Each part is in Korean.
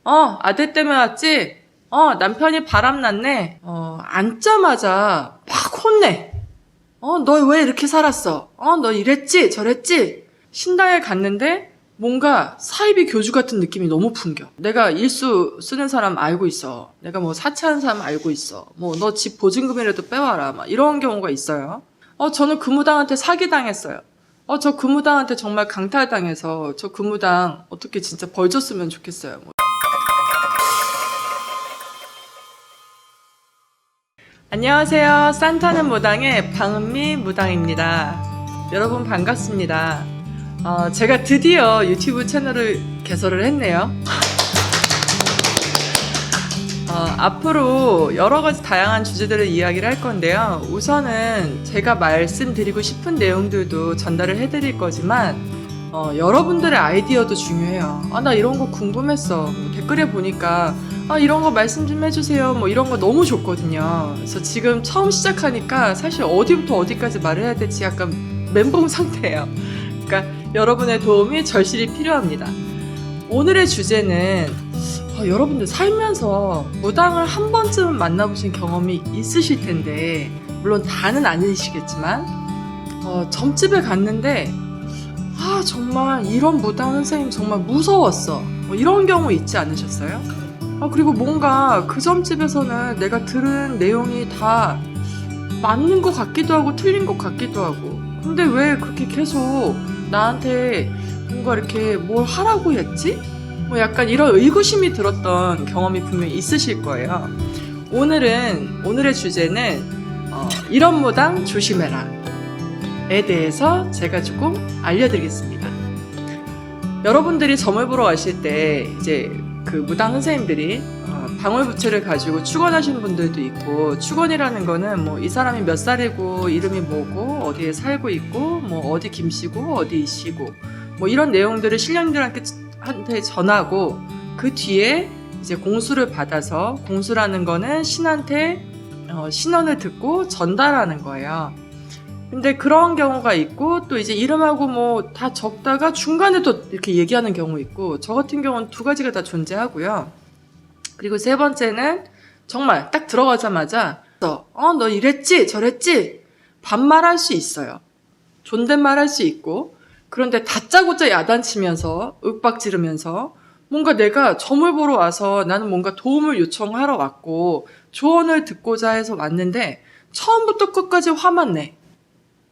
아들 때문에 왔지? 남편이 바람났네. 앉자마자 막 혼내. 너 왜 이렇게 살았어? 너 이랬지? 저랬지? 신당에 갔는데 뭔가 사이비 교주 같은 느낌이 너무 풍겨. 내가 일수 쓰는 사람 알고 있어. 내가 뭐 사채하는 사람 알고 있어. 뭐 너 집 보증금이라도 빼와라. 막 이런 경우가 있어요. 저는 그 무당한테 사기당했어요. 저 그 무당한테 정말 강탈당해서 저 그 무당 어떻게 진짜 벌 줬으면 좋겠어요. 안녕하세요. 산타는 무당의 방은미 무당입니다. 여러분 반갑습니다. 제가 드디어 유튜브 채널을 개설을 했네요. 앞으로 여러 가지 다양한 주제들을 이야기를 할 건데요. 우선은 제가 말씀드리고 싶은 내용들도 전달을 해드릴 거지만 여러분들의 아이디어도 중요해요. 나 이런 거 궁금했어. 댓글에 보니까 이런 거 말씀 좀 해주세요. 뭐 이런 거 너무 좋거든요. 그래서 지금 처음 시작하니까 사실 어디부터 어디까지 말을 해야 될지 약간 멘붕 상태예요. 그러니까 여러분의 도움이 절실히 필요합니다. 오늘의 주제는 여러분들 살면서 무당을 한 번쯤은 만나보신 경험이 있으실 텐데 물론 다는 아니시겠지만 점집에 갔는데 정말 이런 무당 선생님 정말 무서웠어. 이런 경우 있지 않으셨어요? 그리고 뭔가 그 점집에서는 내가 들은 내용이 다 맞는 것 같기도 하고 틀린 것 같기도 하고 근데 왜 그렇게 계속 나한테 뭔가 이렇게 뭘 하라고 했지? 뭐 약간 이런 의구심이 들었던 경험이 분명히 있으실 거예요. 오늘의 주제는 이런 무당 조심해라 에 대해서 제가 조금 알려드리겠습니다. 여러분들이 점을 보러 가실 때 이제 그 무당 선생님들이 방울부채를 가지고 축원하시는 분들도 있고, 축원이라는 거는 뭐 이 사람이 몇 살이고 이름이 뭐고 어디에 살고 있고 뭐 어디 김씨고 어디 이씨고 뭐 이런 내용들을 신령들한테 전하고 그 뒤에 이제 공수를 받아서, 공수라는 거는 신한테 신언을 듣고 전달하는 거예요. 근데 그런 경우가 있고 또 이제 이름하고 뭐 다 적다가 중간에 또 이렇게 얘기하는 경우 있고, 저 같은 경우는 두 가지가 다 존재하고요. 그리고 세 번째는 정말 딱 들어가자마자 너 이랬지 저랬지 반말할 수 있어요. 존댓말 할 수 있고, 그런데 다짜고짜 야단치면서 윽박 지르면서 뭔가 내가 점을 보러 와서 나는 뭔가 도움을 요청하러 왔고 조언을 듣고자 해서 왔는데 처음부터 끝까지 화만 내.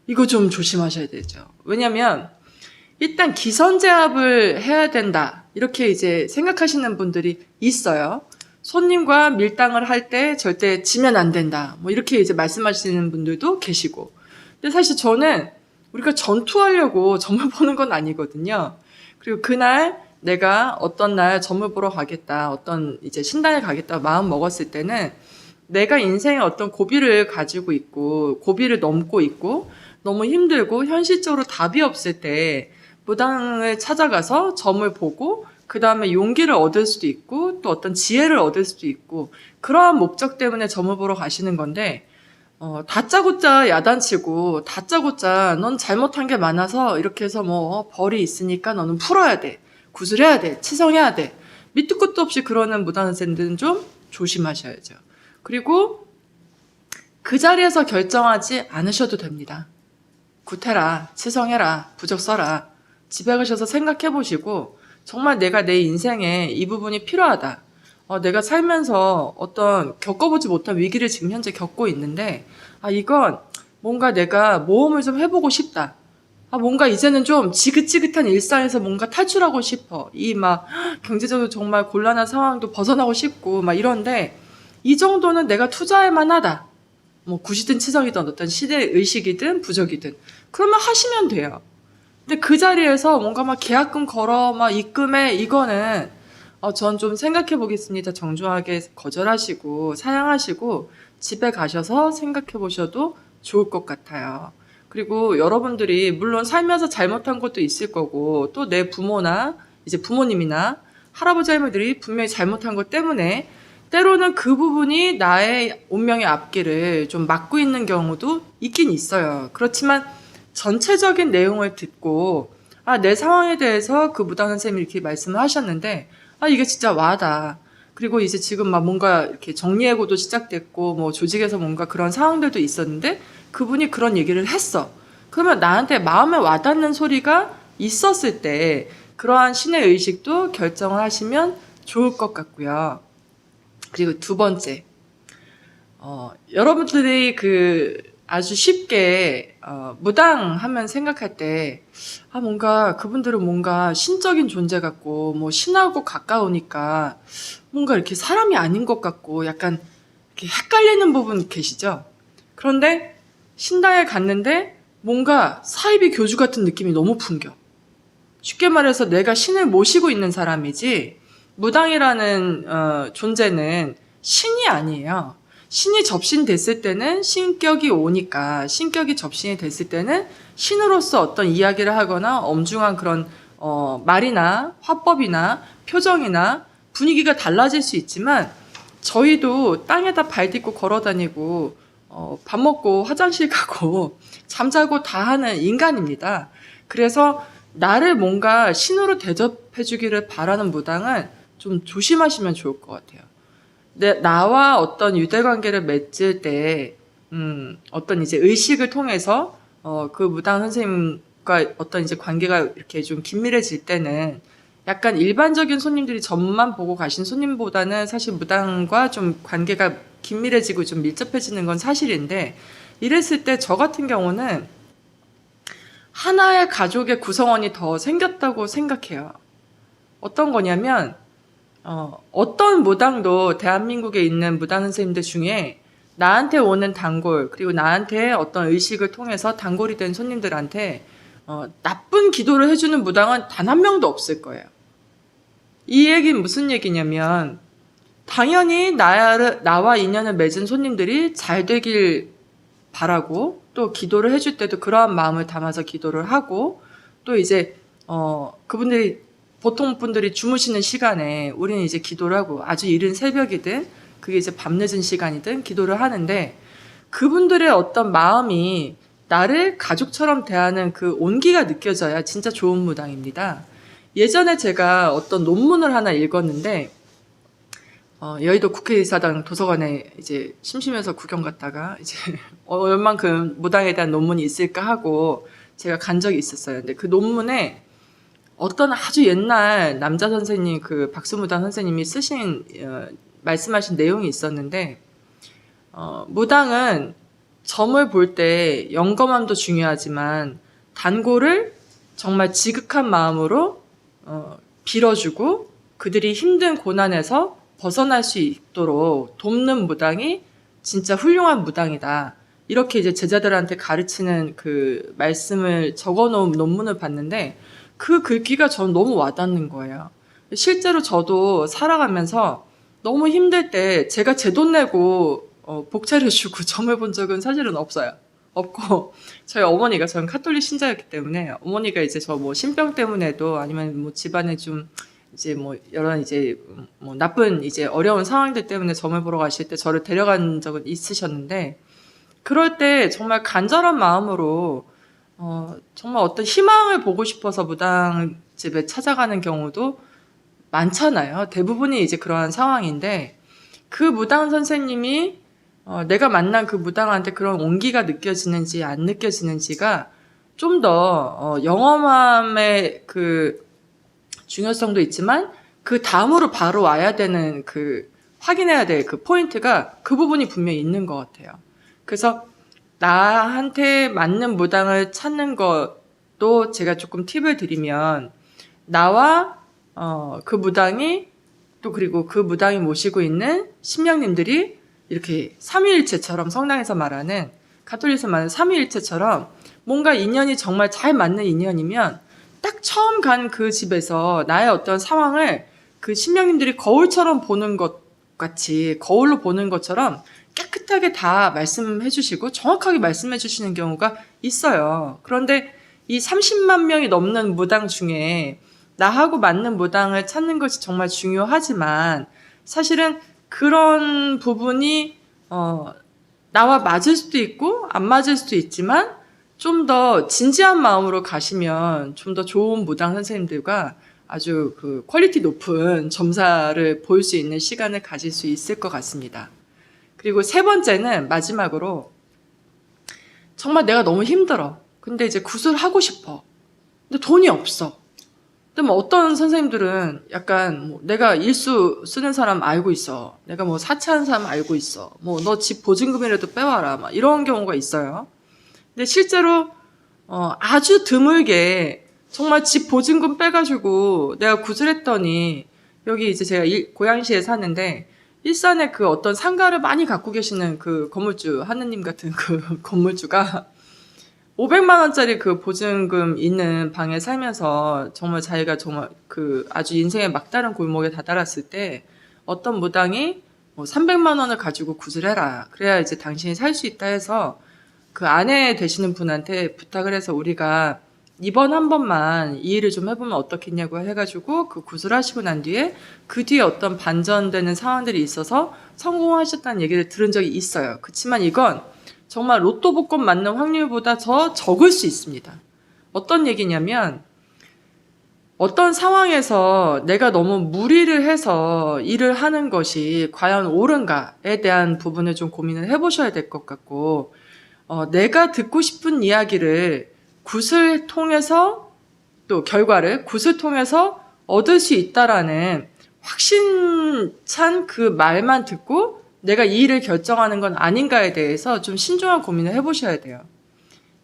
이거 좀 조심하셔야 되죠. 왜냐면 일단 기선제압을 해야 된다 이렇게 이제 생각하시는 분들이 있어요. 손님과 밀당을 할 때 절대 지면 안 된다 뭐 이렇게 이제 말씀하시는 분들도 계시고, 근데 사실 저는 우리가 전투하려고 점을 보는 건 아니거든요. 그리고 그날 내가 어떤 날 점을 보러 가겠다, 어떤 이제 신당에 가겠다 마음 먹었을 때는 내가 인생에 어떤 고비를 가지고 있고 고비를 넘고 있고 너무 힘들고 현실적으로 답이 없을 때 무당을 찾아가서 점을 보고 그 다음에 용기를 얻을 수도 있고 또 어떤 지혜를 얻을 수도 있고, 그러한 목적 때문에 점을 보러 가시는 건데 다짜고짜 야단치고 다짜고짜 넌 잘못한 게 많아서 이렇게 해서 뭐 벌이 있으니까 너는 풀어야 돼, 구슬해야 돼, 치성해야 돼, 밑도 끝도 없이 그러는 무당 선생님들은 좀 조심하셔야죠. 그리고 그 자리에서 결정하지 않으셔도 됩니다. 구태라, 치성해라, 부적 써라. 집에 가셔서 생각해 보시고 정말 내가 내 인생에 이 부분이 필요하다. 내가 살면서 어떤 겪어보지 못한 위기를 지금 현재 겪고 있는데 이건 뭔가 내가 모험을 좀 해보고 싶다. 뭔가 이제는 좀 지긋지긋한 일상에서 뭔가 탈출하고 싶어. 이 막 경제적으로 정말 곤란한 상황도 벗어나고 싶고 막 이런데 이 정도는 내가 투자할 만하다. 뭐 굿이든 치성이든 어떤 시대의 의식이든 부적이든 그러면 하시면 돼요. 근데 그 자리에서 뭔가 막 계약금 걸어 막 입금해 이거는 전 좀 생각해 보겠습니다. 정중하게 거절하시고 사양하시고 집에 가셔서 생각해 보셔도 좋을 것 같아요. 그리고 여러분들이 물론 살면서 잘못한 것도 있을 거고 또 내 부모나 이제 부모님이나 할아버지 할머니들이 분명히 잘못한 것 때문에 때로는 그 부분이 나의 운명의 앞길을 좀 막고 있는 경우도 있긴 있어요. 그렇지만 전체적인 내용을 듣고 내 상황에 대해서 그 무당 선생님이 이렇게 말씀을 하셨는데 이게 진짜 와다. 그리고 이제 지금 막 뭔가 이렇게 정리해고도 시작됐고, 뭐 조직에서 뭔가 그런 상황들도 있었는데, 그분이 그런 얘기를 했어. 그러면 나한테 마음에 와닿는 소리가 있었을 때, 그러한 신의 의식도 결정을 하시면 좋을 것 같고요. 그리고 두 번째, 여러분들이 아주 쉽게, 무당하면 생각할 때, 뭔가 그분들은 뭔가 신적인 존재 같고, 뭐 신하고 가까우니까, 뭔가 이렇게 사람이 아닌 것 같고, 약간 이렇게 헷갈리는 부분 계시죠? 그런데 신당에 갔는데, 뭔가 사이비 교주 같은 느낌이 너무 풍겨. 쉽게 말해서 내가 신을 모시고 있는 사람이지, 무당이라는 존재는 신이 아니에요. 신이 접신됐을 때는 신격이 오니까, 신격이 접신이 됐을 때는 신으로서 어떤 이야기를 하거나 엄중한 그런 말이나 화법이나 표정이나 분위기가 달라질 수 있지만, 저희도 땅에다 발 딛고 걸어다니고 밥 먹고 화장실 가고 잠자고 다 하는 인간입니다. 그래서 나를 뭔가 신으로 대접해 주기를 바라는 무당은 좀 조심하시면 좋을 것 같아요. 나와 어떤 유대관계를 맺을 때, 어떤 이제 의식을 통해서, 그 무당 선생님과 어떤 이제 관계가 이렇게 좀 긴밀해질 때는 약간 일반적인 손님들이 점만 보고 가신 손님보다는 사실 무당과 좀 관계가 긴밀해지고 좀 밀접해지는 건 사실인데, 이랬을 때 저 같은 경우는 하나의 가족의 구성원이 더 생겼다고 생각해요. 어떤 거냐면, 어떤 무당도 대한민국에 있는 무당 선생님들 중에 나한테 오는 단골, 그리고 나한테 어떤 의식을 통해서 단골이 된 손님들한테 나쁜 기도를 해주는 무당은 단 한 명도 없을 거예요. 이 얘기는 무슨 얘기냐면, 당연히 나와 인연을 맺은 손님들이 잘 되길 바라고, 또 기도를 해줄 때도 그러한 마음을 담아서 기도를 하고, 또 이제 그분들이 보통 분들이 주무시는 시간에 우리는 이제 기도를 하고, 아주 이른 새벽이든 그게 이제 밤늦은 시간이든 기도를 하는데, 그분들의 어떤 마음이 나를 가족처럼 대하는 그 온기가 느껴져야 진짜 좋은 무당입니다. 예전에 제가 어떤 논문을 하나 읽었는데, 여의도 국회의사당 도서관에 이제 심심해서 구경 갔다가 이제 얼만큼 무당에 대한 논문이 있을까 하고 제가 간 적이 있었어요. 근데 그 논문에 어떤 아주 옛날 남자 선생님, 그 박수무당 선생님이 쓰신 말씀하신 내용이 있었는데, 무당은 점을 볼 때 영검함도 중요하지만 단골을 정말 지극한 마음으로 빌어주고 그들이 힘든 고난에서 벗어날 수 있도록 돕는 무당이 진짜 훌륭한 무당이다. 이렇게 이제 제자들한테 가르치는 그 말씀을 적어놓은 논문을 봤는데, 그 글귀가 전 너무 와닿는 거예요. 실제로 저도 살아가면서 너무 힘들 때 제가 제 돈 내고 복 차려주고 점을 본 적은 사실은 없어요. 없고, 저희 어머니가, 저는 카톨릭 신자였기 때문에 어머니가 이제 저 뭐 신병 때문에도 아니면 뭐 집안에 좀 이제 뭐 여러 이제 뭐 나쁜 이제 어려운 상황들 때문에 점을 보러 가실 때 저를 데려간 적은 있으셨는데, 그럴 때 정말 간절한 마음으로 정말 어떤 희망을 보고 싶어서 무당집에 찾아가는 경우도 많잖아요. 대부분이 이제 그러한 상황인데, 그 무당 선생님이 내가 만난 그 무당한테 그런 온기가 느껴지는지 안 느껴지는지가 좀 더 영험함의 그 중요성도 있지만, 그 다음으로 바로 와야 되는 그 확인해야 될 그 포인트가 그 부분이 분명히 있는 것 같아요. 그래서 나한테 맞는 무당을 찾는 것도 제가 조금 팁을 드리면, 나와 그 무당이, 또 그리고 그 무당이 모시고 있는 신명님들이 이렇게 삼위일체처럼, 성당에서 말하는, 가톨릭에서 말하는 삼위일체처럼 뭔가 인연이 정말 잘 맞는 인연이면 딱 처음 간 그 집에서 나의 어떤 상황을 그 신명님들이 거울처럼 보는 것 같이, 거울로 보는 것처럼 깨끗하게 다 말씀해 주시고 정확하게 말씀해 주시는 경우가 있어요. 그런데 이 30만 명이 넘는 무당 중에 나하고 맞는 무당을 찾는 것이 정말 중요하지만, 사실은 그런 부분이 나와 맞을 수도 있고 안 맞을 수도 있지만, 좀 더 진지한 마음으로 가시면 좀 더 좋은 무당 선생님들과 아주 그 퀄리티 높은 점사를 볼 수 있는 시간을 가질 수 있을 것 같습니다. 그리고 세 번째는 마지막으로 정말 내가 너무 힘들어. 근데 이제 구술하고 싶어. 근데 돈이 없어. 근데 뭐 어떤 선생님들은 약간 뭐 내가 일수 쓰는 사람 알고 있어. 내가 뭐 사채하는 사람 알고 있어. 뭐 너 집 보증금이라도 빼와라. 막 이런 경우가 있어요. 근데 실제로 아주 드물게 정말 집 보증금 빼가지고 내가 구슬했더니 여기 이제 제가 고양시에 사는데 일산에 그 어떤 상가를 많이 갖고 계시는 그 건물주 하느님 같은 그 건물주가 500만 원짜리 그 보증금 있는 방에 살면서 정말 자기가 정말 그 아주 인생의 막다른 골목에 다다랐을 때 어떤 무당이 300만 원을 가지고 구슬해라. 그래야 이제 당신이 살 수 있다 해서 그 아내 되시는 분한테 부탁을 해서 우리가 이번 한 번만 이 일을 좀 해보면 어떻겠냐고 해가지고 그 구슬하시고 난 뒤에 그 뒤에 어떤 반전되는 상황들이 있어서 성공하셨다는 얘기를 들은 적이 있어요. 그렇지만 이건 정말 로또 복권 맞는 확률보다 더 적을 수 있습니다. 어떤 얘기냐면 어떤 상황에서 내가 너무 무리를 해서 일을 하는 것이 과연 옳은가에 대한 부분을 좀 고민을 해보셔야 될 것 같고 내가 듣고 싶은 이야기를 굿을 통해서 또 결과를 굿을 통해서 얻을 수 있다라는 확신찬 그 말만 듣고 내가 이 일을 결정하는 건 아닌가에 대해서 좀 신중한 고민을 해보셔야 돼요.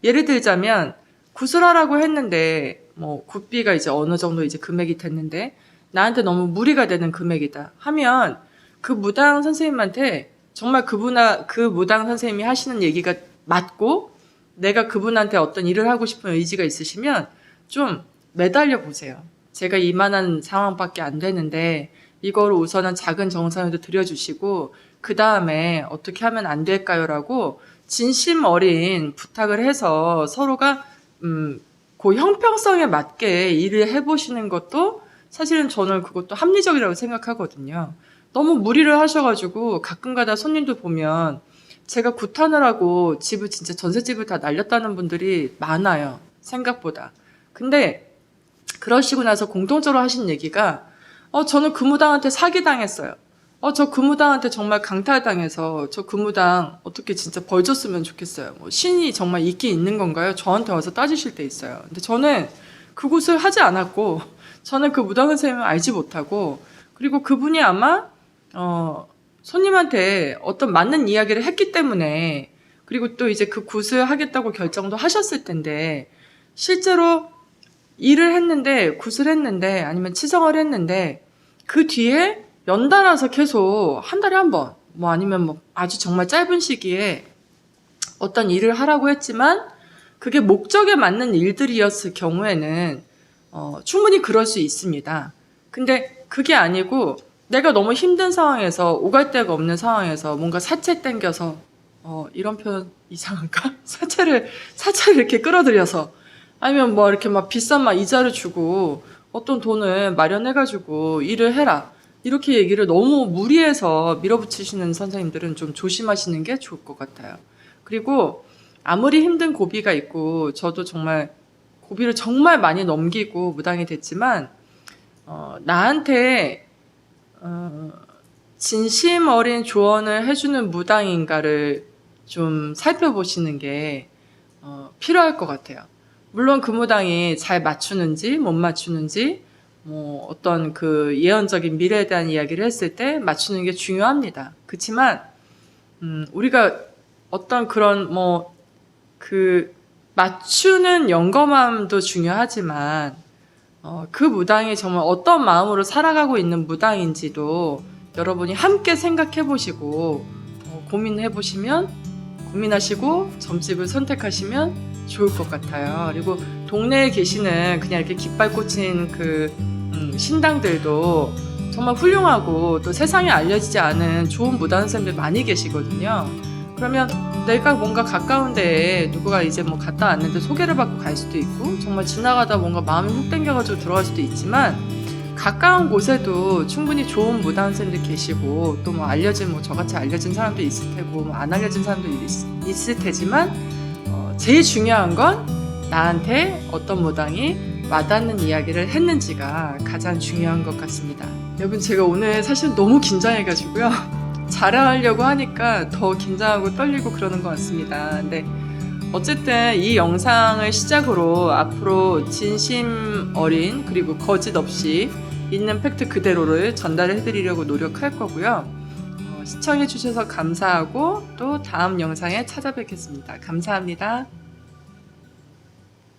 예를 들자면 굿을 하라고 했는데 뭐 굿비가 이제 어느 정도 이제 금액이 됐는데 나한테 너무 무리가 되는 금액이다 하면 그 무당 선생님한테 정말 그 무당 선생님이 하시는 얘기가 맞고 내가 그분한테 어떤 일을 하고 싶은 의지가 있으시면 좀 매달려 보세요. 제가 이만한 상황밖에 안 되는데 이거를 우선은 작은 정성에도 들여주시고 그 다음에 어떻게 하면 안 될까요? 라고 진심 어린 부탁을 해서 서로가 그 형평성에 맞게 일을 해보시는 것도 사실은 저는 그것도 합리적이라고 생각하거든요. 너무 무리를 하셔가지고 가끔가다 손님들 보면 제가 굿하느라고 집을 진짜 전셋집을 다 날렸다는 분들이 많아요. 생각보다. 근데 그러시고 나서 공통적으로 하신 얘기가 저는 그 무당한테 사기당했어요. 저 그 무당한테 정말 강탈당해서 저 그 무당 어떻게 진짜 벌 줬으면 좋겠어요. 뭐 신이 정말 있긴 있는 건가요? 저한테 와서 따지실 때 있어요. 근데 저는 그곳을 하지 않았고 저는 그 무당 선생님을 알지 못하고 그리고 그분이 아마 손님한테 어떤 맞는 이야기를 했기 때문에 그리고 또 이제 그 굿을 하겠다고 결정도 하셨을 텐데 실제로 일을 했는데 굿을 했는데 아니면 치성을 했는데 그 뒤에 연달아서 계속 한 달에 한 번 뭐 아니면 뭐 아주 정말 짧은 시기에 어떤 일을 하라고 했지만 그게 목적에 맞는 일들이었을 경우에는 충분히 그럴 수 있습니다. 근데 그게 아니고 내가 너무 힘든 상황에서 오갈 데가 없는 상황에서 뭔가 사채 땡겨서 이런 표현 이상한가? 사채를 이렇게 끌어들여서 아니면 뭐 이렇게 막 비싼 막 이자를 주고 어떤 돈을 마련해가지고 일을 해라 이렇게 얘기를 너무 무리해서 밀어붙이시는 선생님들은 좀 조심하시는 게 좋을 것 같아요. 그리고 아무리 힘든 고비가 있고 저도 정말 고비를 정말 많이 넘기고 무당이 됐지만 나한테 진심 어린 조언을 해주는 무당인가를 좀 살펴보시는 게 필요할 것 같아요. 물론 그 무당이 잘 맞추는지 못 맞추는지 뭐 어떤 그 예언적인 미래에 대한 이야기를 했을 때 맞추는 게 중요합니다. 그렇지만 우리가 어떤 그런 뭐 그 맞추는 영검함도 중요하지만 그 무당이 정말 어떤 마음으로 살아가고 있는 무당인지도 여러분이 함께 생각해 보시고 고민해 보시면 고민하시고 점집을 선택하시면 좋을 것 같아요. 그리고 동네에 계시는 그냥 이렇게 깃발 꽂힌 그 신당들도 정말 훌륭하고 또 세상에 알려지지 않은 좋은 무당 선생님들 많이 계시거든요. 그러면 내가 뭔가 가까운 데에 누구가 이제 뭐 갔다 왔는데 소개를 받고 갈 수도 있고 정말 지나가다 뭔가 마음이 훅 땡겨가지고 들어갈 수도 있지만 가까운 곳에도 충분히 좋은 무당 선생님들 계시고 또 뭐 알려진 뭐 저같이 알려진 사람도 있을 테고 뭐 안 알려진 사람도 있을 테지만 제일 중요한 건 나한테 어떤 무당이 와닿는 이야기를 했는지가 가장 중요한 것 같습니다. 여러분, 제가 오늘 사실 너무 긴장해가지고요. 자랑하려고 하니까 더 긴장하고 떨리고 그러는 것 같습니다. 근데 어쨌든 이 영상을 시작으로 앞으로 진심 어린 그리고 거짓 없이 있는 팩트 그대로를 전달해 드리려고 노력할 거고요. 시청해 주셔서 감사하고 또 다음 영상에 찾아뵙겠습니다. 감사합니다.